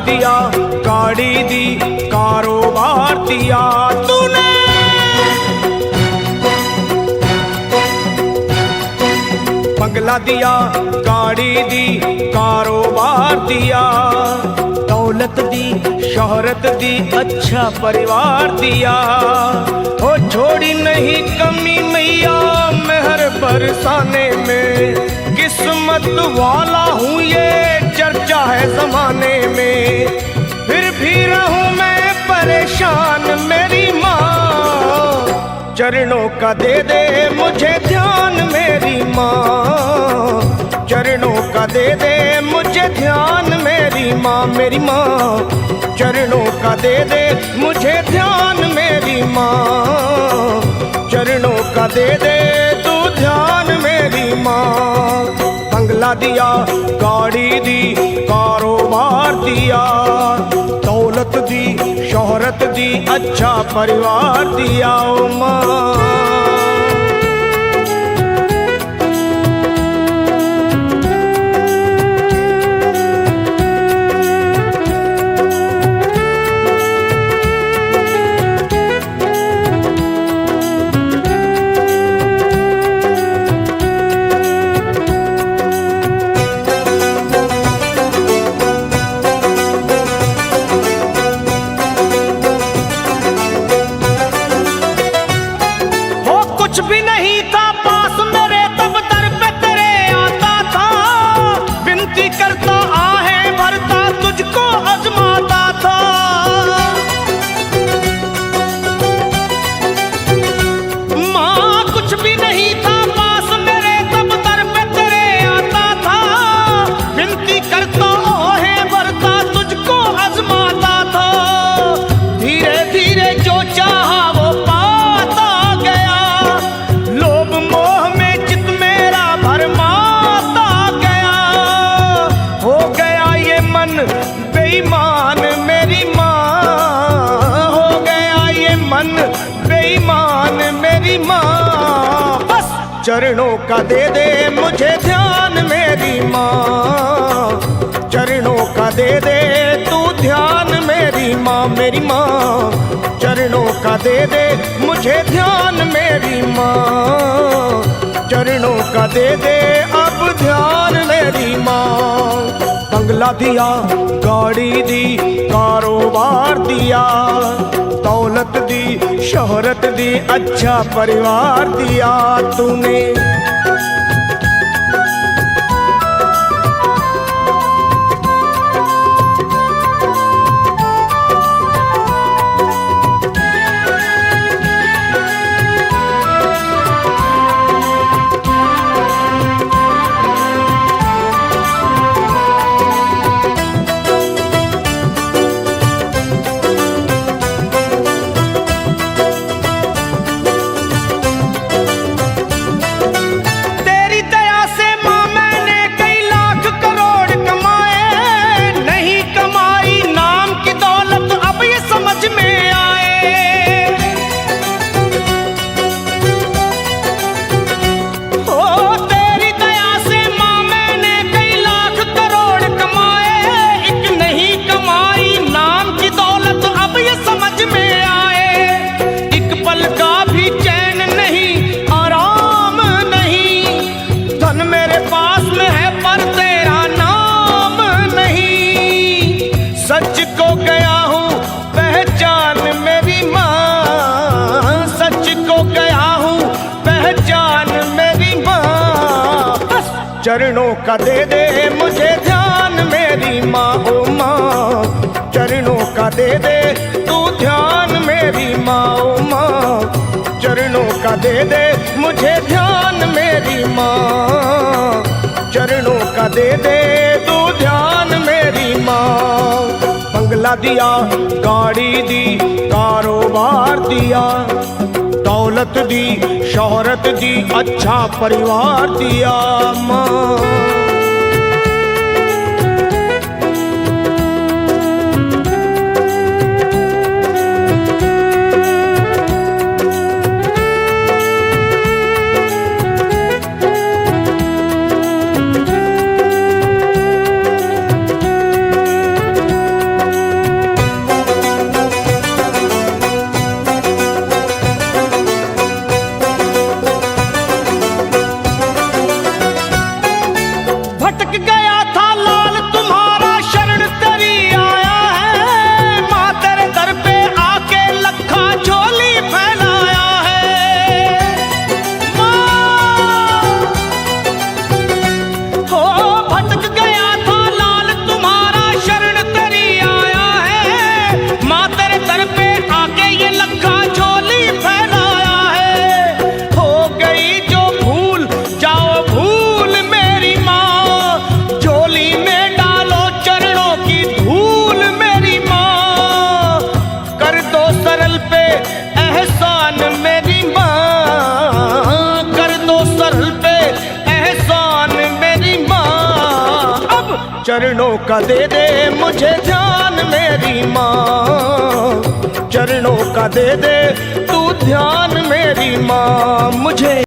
दिया, गाड़ी दी, कारोबार दिया तूने। बंगला दिया, गाड़ी दी, कारोबार दिया, दौलत दी, शोहरत दी, अच्छा परिवार दिया। ओ छोड़ी नहीं कमी मैया मेहर बरसाने में, किस्मत वाला हूँ ये चर्चा है जमाने में। फिर भी रहूं मैं परेशान मेरी माँ, चरणों का दे दे मुझे ध्यान मेरी माँ, चरणों का दे दे मुझे ध्यान मेरी माँ। मेरी माँ चरणों का दे दे मुझे ध्यान मेरी माँ, चरणों का दे दे तू ध्यान मेरी माँ। बंगला दिया, गाड़ी दी, कारोबार दिया, दौलत दी, शोहरत दी, अच्छा परिवार दिया ओ माँ। कुछ भी नहीं था पास मेरे तब दर पे तेरे आता था, विनती करता आहें भरता तुझको आजमाता था। माँ कुछ भी नहीं था पास मेरे तब दर पे तेरे आता था, विनती करता आहें भरता तुझको आजमाता था। धीरे धीरे जो चाहा वो बेईमान मेरी माँ, हो गया ये मन बेईमान मेरी माँ। बस चरणों का दे दे मुझे ध्यान मेरी माँ, चरणों का दे दे तू ध्यान मेरी माँ। मेरी माँ चरणों का दे दे मुझे ध्यान मेरी माँ, चरणों का दे दे अब ध्यान मेरी माँ। बंगला दिया, गाड़ी दी, कारोबार दिया, दौलत दी, शोहरत दी, अच्छा परिवार दिया तूने। सच को गया हूँ पहचान मेरी माँ, सच को गया हूँ पहचान मेरी माँ। बस चरणों का दे दे मुझे ध्यान मेरी माँ, ओ माँ चरणों का दे दे तू ध्यान मेरी माँ, ओ माँ चरणों का दे दे मुझे ध्यान मेरी माँ, चरणों का दे दे तू ध्यान मेरी माँ। बंगला दिया, गाड़ी दी, कारोबार दिया, दौलत दी, शोहरत दी, अच्छा परिवार दिया माँ। चरणों का दे दे मुझे ध्यान मेरी माँ, चरणों का दे दे तू ध्यान मेरी माँ मुझे।